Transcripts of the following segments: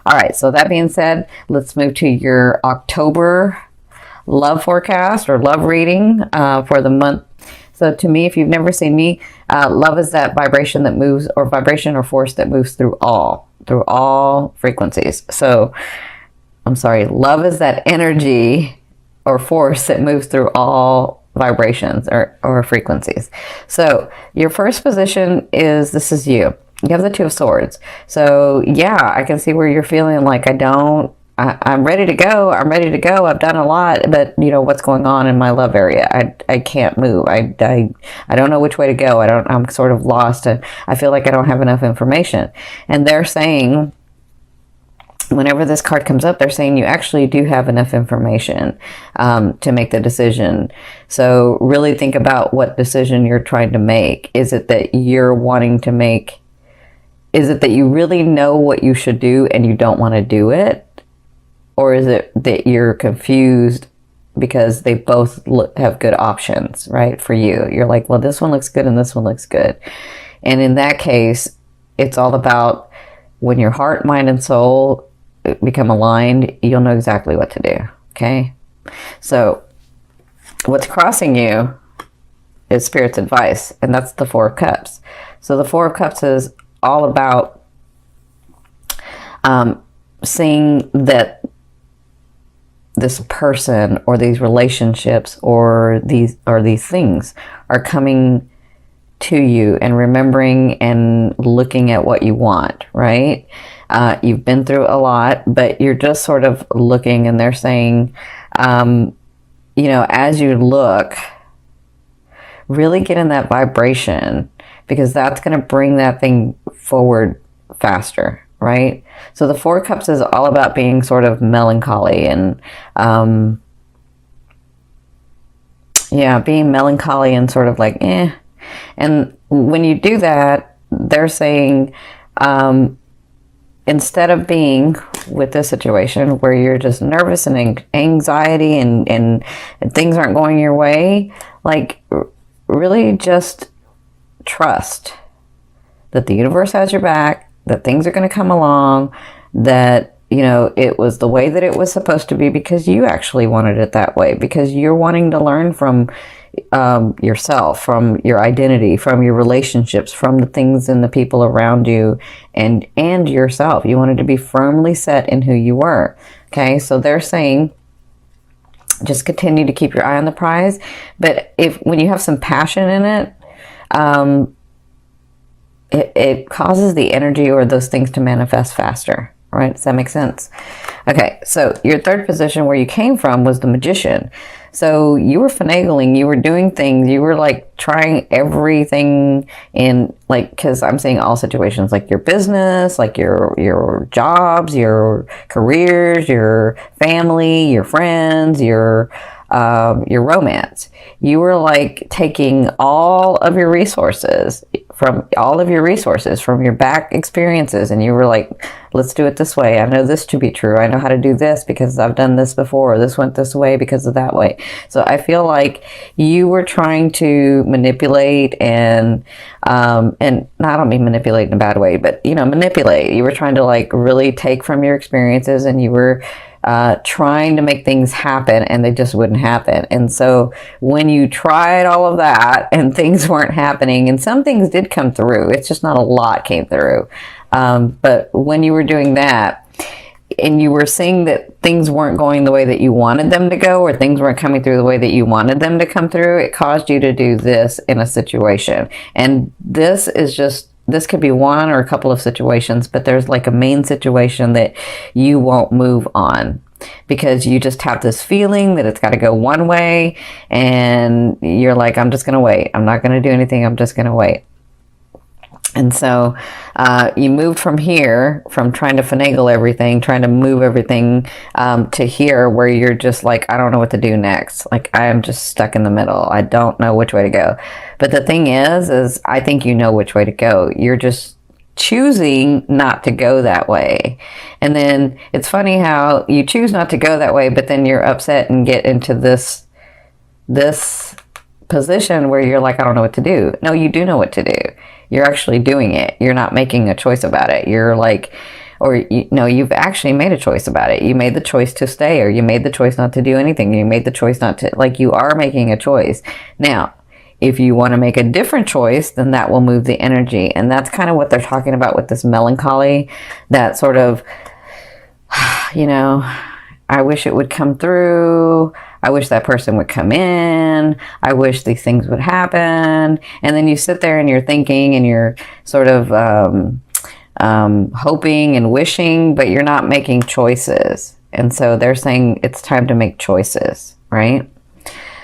All right, so that being said, let's move to your October love forecast or love reading for the month. So to me, if you've never seen me, love is that vibration that moves, or vibration or force that moves through all frequencies. So I'm sorry, love is that energy or force that moves through all vibrations or frequencies. So your first position is, this is you. You have the Two of Swords. So yeah, I can see where you're feeling like I'm ready to go. I'm ready to go. I've done a lot, but you know what's going on in my love area. I can't move. I don't know which way to go. I'm sort of lost, and I feel like I don't have enough information. And they're saying, whenever this card comes up, they're saying you actually do have enough information to make the decision. So really think about what decision you're trying to make. Is it that you're wanting to make? Is it that you really know what you should do and you don't want to do it? Or is it that you're confused because they both have good options, right, for you? You're like, well, this one looks good and this one looks good. And in that case, it's all about when your heart, mind, and soul become aligned, you'll know exactly what to do, okay? So what's crossing you is Spirit's advice, and that's the Four of Cups. So the Four of Cups is all about seeing that this person or these relationships or these things are coming to you, and remembering and looking at what you want, right? You've been through a lot, but you're just sort of looking, and they're saying, you know, as you look, really get in that vibration, because that's going to bring that thing forward faster, right? So the Four of Cups is all about being sort of melancholy and, being melancholy and sort of like, eh. And when you do that, they're saying, instead of being with this situation where you're just nervous and anxiety and things aren't going your way, like really just trust that the universe has your back, that things are going to come along, that, you know, it was the way that it was supposed to be because you actually wanted it that way, because you're wanting to learn from yourself, from your identity, from your relationships, from the things and the people around you, and yourself. You wanted to be firmly set in who you were. Okay, so they're saying just continue to keep your eye on the prize, but when you have some passion in it, it causes the energy or those things to manifest faster, right? Does that make sense? Okay, so your third position where you came from was the Magician. So you were finagling, you were doing things, you were like trying everything in, like, because I'm saying all situations, like your business, like your jobs, your careers, your family, your friends, your romance. You were like taking all of your resources from your back experiences, and you were like, let's do it this way. I know this to be true. I know how to do this because I've done this before. This went this way because of that way. So I feel like you were trying to manipulate and I don't mean manipulate in a bad way, but you know, manipulate. You were trying to like really take from your experiences, and you were trying to make things happen, and they just wouldn't happen. And so when you tried all of that and things weren't happening, and some things did come through, it's just not a lot came through. But when you were doing that and you were seeing that things weren't going the way that you wanted them to go, or things weren't coming through the way that you wanted them to come through, it caused you to do this in a situation. And this could be one or a couple of situations, but there's like a main situation that you won't move on because you just have this feeling that it's got to go one way, and you're like, I'm just going to wait. I'm not going to do anything. I'm just going to wait. And so you moved from here, from trying to finagle everything, trying to move everything to here where you're just like, I don't know what to do next. Like, I am just stuck in the middle. I don't know which way to go. But the thing is I think you know which way to go. You're just choosing not to go that way. And then it's funny how you choose not to go that way, but then you're upset and get into this position where you're like, I don't know what to do. No, you do know what to do. You're actually doing it. You're not making a choice about it. You're like, or you know, you've actually made a choice about it. You made the choice to stay, or you made the choice not to do anything. You made the choice not to, like, you are making a choice. Now, if you want to make a different choice, then that will move the energy. And that's kind of what they're talking about with this melancholy, that sort of, you know, I wish it would come through. I wish that person would come in. I wish these things would happen. And then you sit there and you're thinking and you're sort of hoping and wishing, but you're not making choices. And so they're saying it's time to make choices, right?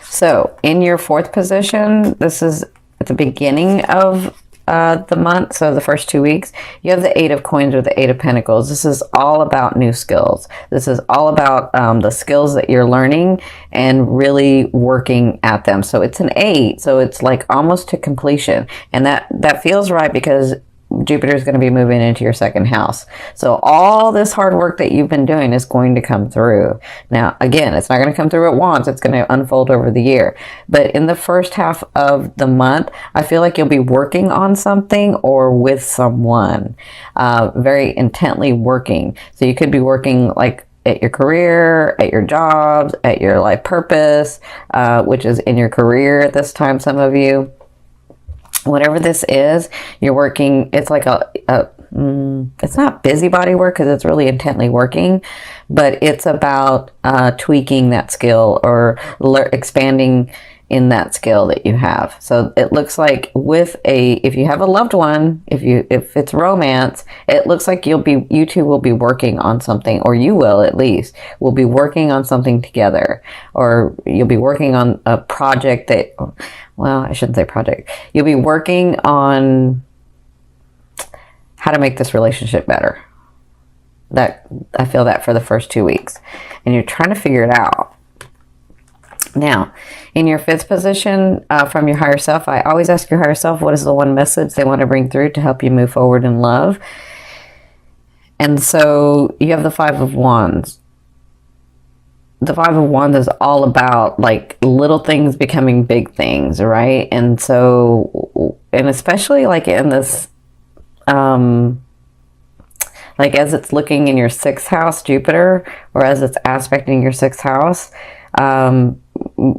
So in your fourth position, this is at the beginning of the month, so the first 2 weeks, you have the 8 of Coins or the 8 of Pentacles. This is all about new skills. This is all about the skills that you're learning and really working at them. So it's an 8, so it's like almost to completion. And that feels right because Jupiter is going to be moving into your second house. So all this hard work that you've been doing is going to come through. Now, again, it's not going to come through at once. It's going to unfold over the year. But in the first half of the month, I feel like you'll be working on something or with someone, very intently working. So you could be working like at your career, at your jobs, at your life purpose, which is in your career at this time, some of you. Whatever this is, you're working, it's like it's not busybody work because it's really intently working, but it's about tweaking that skill or expanding in that skill that you have. So it looks like if you have a loved one, if it's romance, it looks like you two will be working on something, or you will at least, will be working on something together, or you'll be working on a project that, well, I shouldn't say project. You'll be working on how to make this relationship better. That I feel that for the first 2 weeks, and you're trying to figure it out. Now, in your fifth position, from your higher self, I always ask your higher self, what is the one message they want to bring through to help you move forward in love? And so you have the 5 of Wands. The 5 of Wands is all about like little things becoming big things, right? And so, and especially like in this, like as it's looking in your 6th house, Jupiter, or as it's aspecting your 6th house,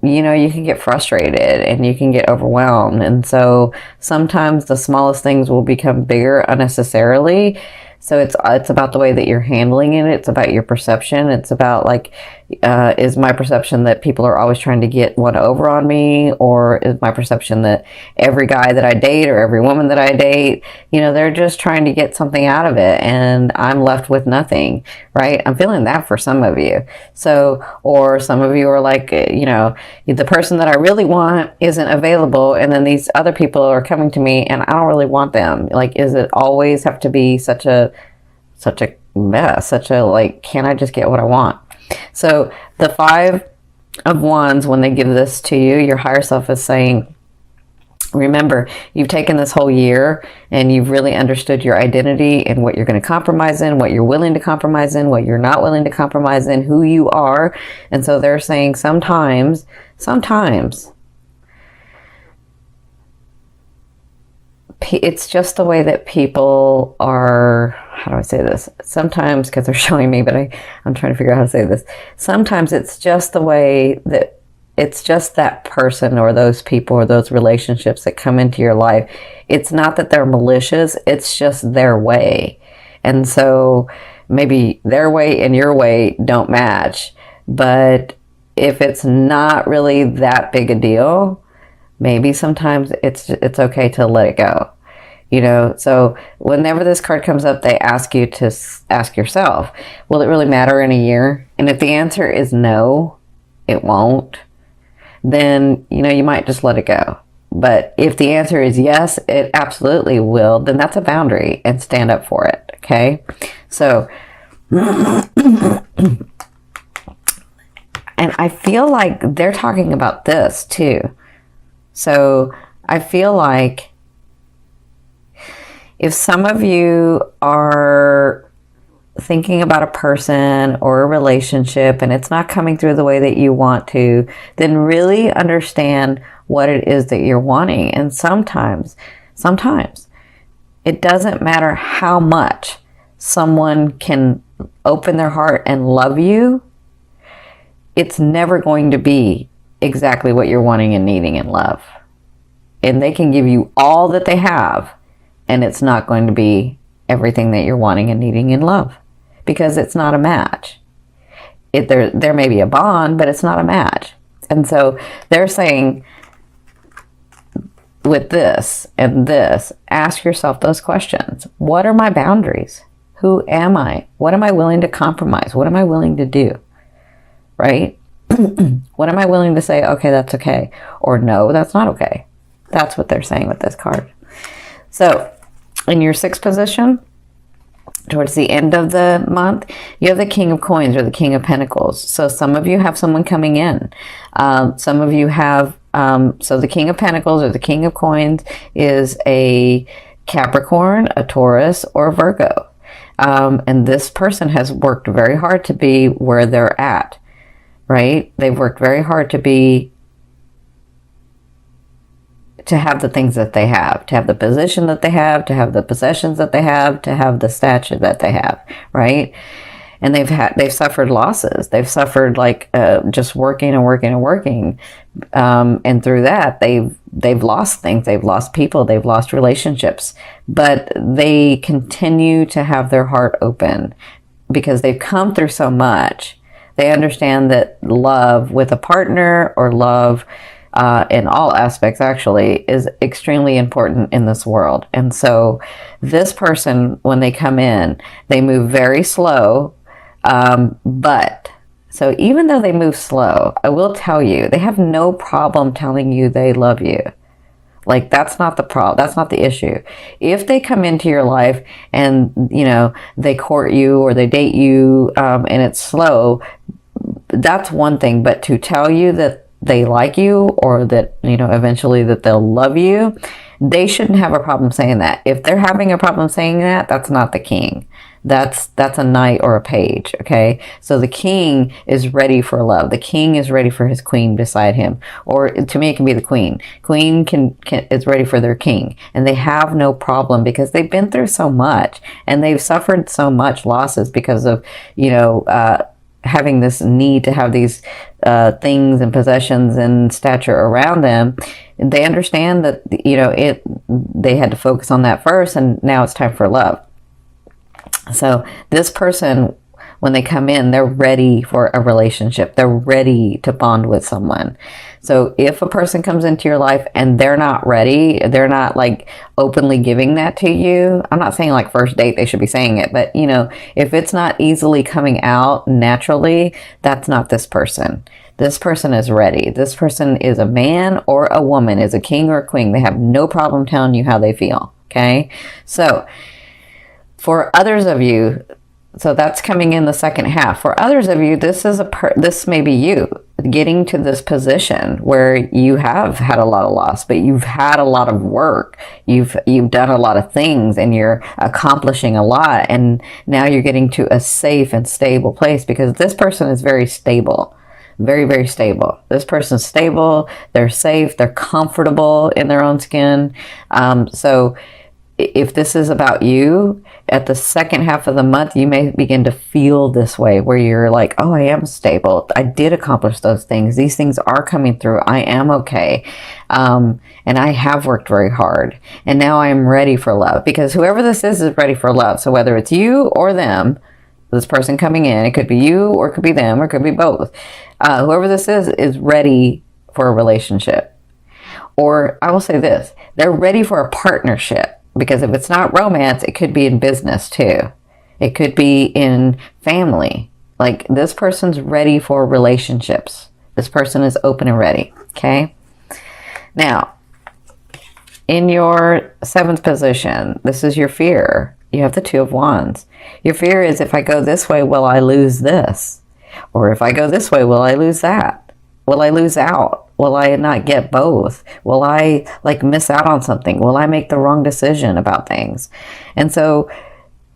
you know, you can get frustrated and you can get overwhelmed. And so sometimes the smallest things will become bigger unnecessarily. So it's about the way that you're handling it. It's about your perception. It's about like, is my perception that people are always trying to get one over on me? Or is my perception that every guy that I date or every woman that I date, you know, they're just trying to get something out of it and I'm left with nothing, right? I'm feeling that for some of you. So, or some of you are like, you know, the person that I really want isn't available, and then these other people are coming to me and I don't really want them. Like, is it always have to be such a mess, like, can't I just get what I want? So the 5 of Wands, when they give this to you, your higher self is saying, remember, you've taken this whole year and you've really understood your identity and what you're going to compromise in, what you're willing to compromise in, what you're not willing to compromise in, who you are. And so they're saying sometimes it's just the way that people are. How do I say this? Sometimes, because they're showing me, but I'm trying to figure out how to say this. Sometimes it's just the way that it's just that person or those people or those relationships that come into your life. It's not that they're malicious. It's just their way. And so maybe their way and your way don't match. But if it's not really that big a deal, maybe sometimes it's okay to let it go. You know, so whenever this card comes up, they ask you to ask yourself, will it really matter in a year? And if the answer is no, it won't, then, you know, you might just let it go. But if the answer is yes, it absolutely will, then that's a boundary and stand up for it. Okay. So, and I feel like they're talking about this too. So I feel like if some of you are thinking about a person or a relationship and it's not coming through the way that you want to, then really understand what it is that you're wanting. And sometimes it doesn't matter how much someone can open their heart and love you, it's never going to be exactly what you're wanting and needing in love. And they can give you all that they have, and it's not going to be everything that you're wanting and needing in love, because it's not a match. There may be a bond, but it's not a match. And so they're saying, with this and this, ask yourself those questions. What are my boundaries? Who am I? What am I willing to compromise? What am I willing to do? Right? What am I willing to say, okay, that's okay, or no, that's not okay? That's what they're saying with this card. So in your 6th position, towards the end of the month, you have the King of Coins or the King of Pentacles. So some of you have someone coming in. Some of you have, so the King of Pentacles or the King of Coins is a Capricorn, a Taurus, or a Virgo. And this person has worked very hard to be where they're at, right? They've worked very hard to have the things that they have, to have the position that they have, to have the possessions that they have, to have the stature that they have, right? And they've suffered losses. They've suffered like just working and working and working, and through that they've lost things. They've lost people. They've lost relationships, but they continue to have their heart open because they've come through so much. They understand that love with a partner, or love in all aspects actually, is extremely important in this world. And so this person, when they come in, they move very slow, but so even though they move slow, I will tell you, they have no problem telling you they love you. Like, that's not the problem. That's not the issue. If they come into your life and, you know, they court you or they date you, and it's slow, that's one thing. But to tell you that they like you, or that, you know, eventually that they'll love you, they shouldn't have a problem saying that. If they're having a problem saying that, that's not the king. That's a knight or a page, okay? So the king is ready for love. The king is ready for his queen beside him. Or to me, it can be the queen. Queen is ready for their king. And they have no problem because they've been through so much. And they've suffered so much losses because of, you know, having this need to have these things and possessions and stature around them. They understand that, you know, they had to focus on that first, and now it's time for love. So this person, when they come in, they're ready for a relationship. They're ready to bond with someone. So if a person comes into your life and they're not ready, they're not like openly giving that to you. I'm not saying like first date they should be saying it, but you know, if it's not easily coming out naturally, that's not this person. This person is ready. This person is a man or a woman, is a king or a queen. They have no problem telling you how they feel. Okay. So for others of you, so that's coming in the second half. For others of you, this may be you getting to this position where you have had a lot of loss, but you've had a lot of work. You've done a lot of things, and you're accomplishing a lot. And now you're getting to a safe and stable place because this person is very stable. Very, very stable. This person's stable. They're safe. They're comfortable in their own skin. So if this is about you, at the second half of the month, you may begin to feel this way where you're like, oh, I am stable. I did accomplish those things. These things are coming through. I am okay. And I have worked very hard. And now I am ready for love, because whoever this is ready for love. So whether it's you or them, this person coming in, it could be you or it could be them or it could be both. Whoever this is ready for a relationship. Or I will say this, they're ready for a partnership. Because if it's not romance, it could be in business too. It could be in family. Like, this person's ready for relationships. This person is open and ready. Okay. Now, in your 7th position, this is your fear. You have the 2 of Wands. Your fear is, if I go this way, will I lose this? Or if I go this way, will I lose that? Will I lose out? Will I not get both? Will I like miss out on something? Will I make the wrong decision about things? And so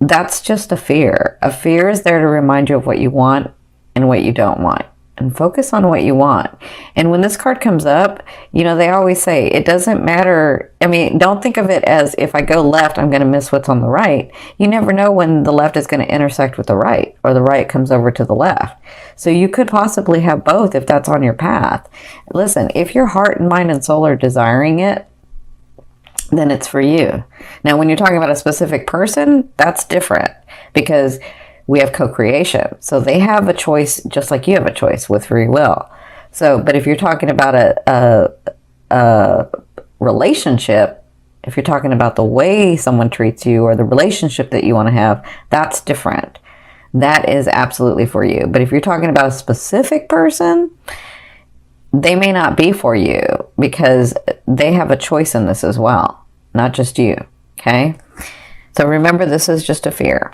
that's just a fear. A fear is there to remind you of what you want and what you don't want. and focus on what you want. And when this card comes up, you know, they always say it doesn't matter. I mean, don't think of it as if I go left, I'm going to miss what's on the right. You never know when the left is going to intersect with the right, or the right comes over to the left. So you could possibly have both if that's on your path. Listen, if your heart and mind and soul are desiring it, then it's for you. Now, when you're talking about a specific person, that's different, because we have co-creation. So they have a choice just like you have a choice with free will. So, but if you're talking about a relationship, if you're talking about the way someone treats you or the relationship that you want to have, that's different. That is absolutely for you. But if you're talking about a specific person, they may not be for you, because they have a choice in this as well, not just you. Okay? So remember, this is just a fear.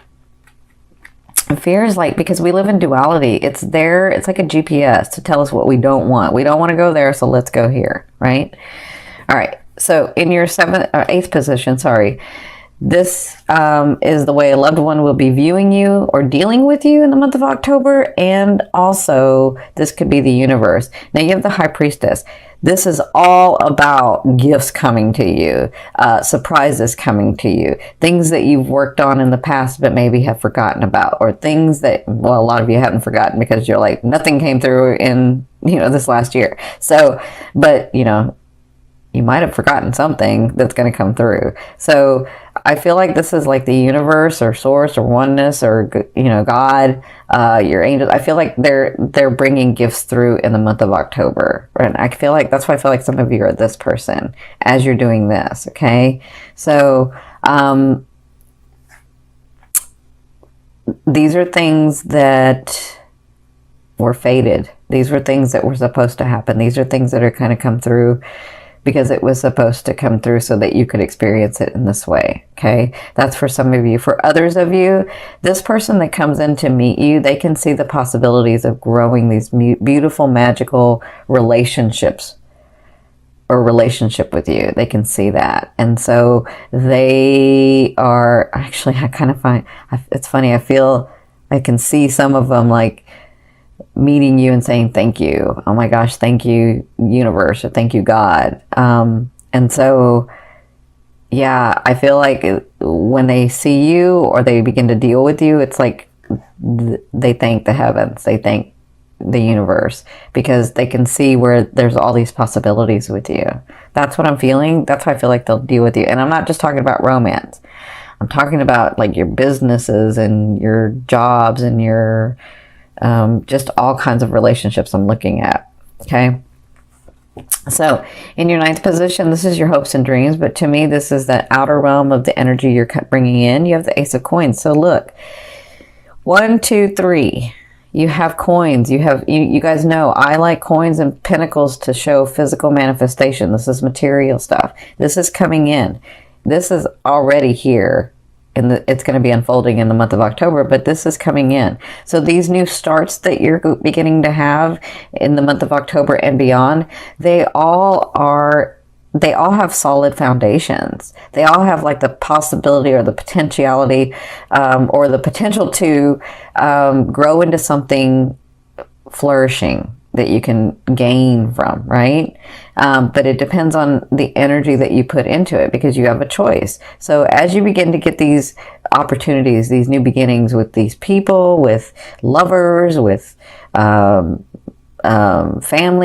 Fear is like, because we live in duality, it's there, it's like a GPS to tell us what we don't want. We don't want to go there, so let's go here, right? All right, so in your eighth position, this is the way a loved one will be viewing you or dealing with you in the month of October, and also this could be the universe. Now you have the High Priestess. This is all about gifts coming to you, surprises coming to you, things that you've worked on in the past but maybe have forgotten about, or things that, well, a lot of you haven't forgotten because you're like, nothing came through in, you know, this last year. So, but, you know, you might have forgotten something that's going to come through. So I feel like this is like the universe or source or oneness or, you know, God, your angels. I feel like they're bringing gifts through in the month of October. And I feel like that's why I feel like some of you are this person as you're doing this. Okay. So, these are things that were fated. These were things that were supposed to happen. These are things that are kind of come through because it was supposed to come through so that you could experience it in this way, okay? That's for some of you. For others of you, this person that comes in to meet you, they can see the possibilities of growing these beautiful, magical relationships or relationship with you. They can see that. And so they are, actually, I kind of find, it's funny, I feel, I can see some of them like, meeting you and saying thank you. Oh my gosh, thank you, universe, or thank you, God. And so, yeah, I feel like when they see you or they begin to deal with you, it's like they thank the heavens, they thank the universe, because they can see where there's all these possibilities with you. That's what I'm feeling. That's why I feel like they'll deal with you. And I'm not just talking about romance. I'm talking about like your businesses and your jobs and your just all kinds of relationships I'm looking at. Okay. So in your ninth position, this is your hopes and dreams. But to me, this is that outer realm of the energy you're bringing in. You have the Ace of Coins. So look, 1, 2, 3. You have coins. You have, you guys know I like coins and pentacles to show physical manifestation. This is material stuff. This is coming in. This is already here. It's going to be unfolding in the month of October, but this is coming in. So these new starts that you're beginning to have in the month of October and beyond, they all have solid foundations. They all have like the possibility or the potentiality or the potential to grow into something flourishing that you can gain from, right? But it depends on the energy that you put into it, because you have a choice. So as you begin to get these opportunities, these new beginnings with these people, with lovers, with family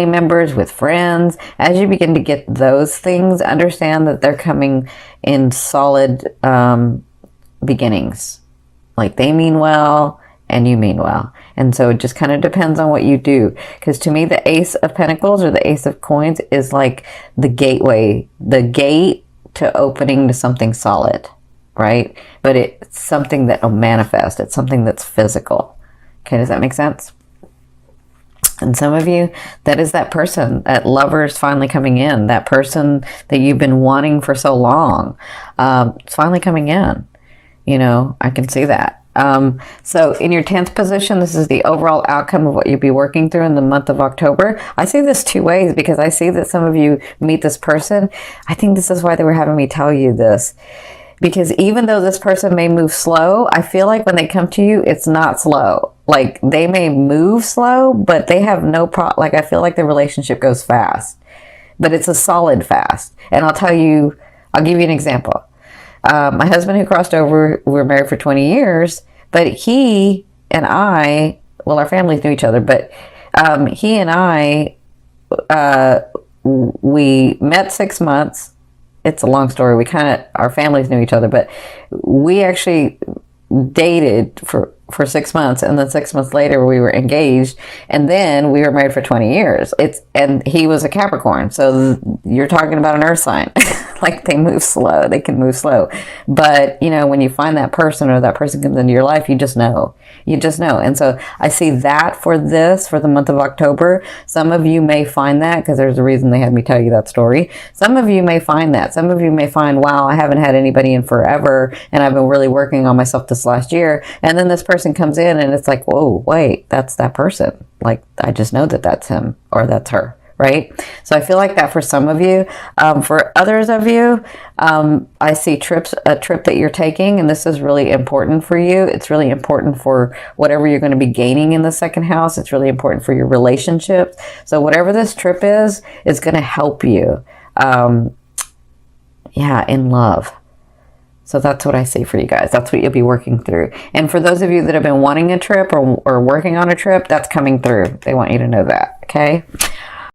members, with friends, as you begin to get those things, understand that they're coming in solid beginnings. Like they mean well and you mean well. And so it just kind of depends on what you do. Because to me, the Ace of Pentacles or the Ace of Coins is like the gateway, the gate to opening to something solid, right? But it's something that will manifest. It's something that's physical. Okay, does that make sense? And some of you, that is that person, that lover is finally coming in. That person that you've been wanting for so long, it's finally coming in. You know, I can see that. So in your 10th position, this is the overall outcome of what you'll be working through in the month of October. I see this two ways, because I see that some of you meet this person. I think this is why they were having me tell you this. Because even though this person may move slow, I feel like when they come to you, it's not slow. Like, they may move slow, but they have no problem. Like, I feel like the relationship goes fast, but it's a solid fast. And I'll give you an example. My husband who crossed over, we were married for 20 years, but he and I, well, our families knew each other, but he and I, we met 6 months. It's a long story. Our families knew each other, but we actually dated for 6 months, and then 6 months later we were engaged, and then we were married for 20 years. And he was a Capricorn, so you're talking about an earth sign. Like, they move slow. They can move slow. But, you know, when you find that person, or that person comes into your life, you just know. You just know. And so I see that for the month of October. Some of you may find that, because there's a reason they had me tell you that story. Some of you may find that. Some of you may find, wow, I haven't had anybody in forever, and I've been really working on myself this last year. And then this person comes in, and it's like, whoa, wait, that's that person. Like, I just know that that's him or that's her. Right? So I feel like that for some of you. For others of you, I see a trip that you're taking, and this is really important for you. It's really important for whatever you're going to be gaining in the second house. It's really important for your relationships. So whatever this trip is going to help you, in love. So that's what I see for you guys. That's what you'll be working through. And for those of you that have been wanting a trip or working on a trip, that's coming through. They want you to know that, okay?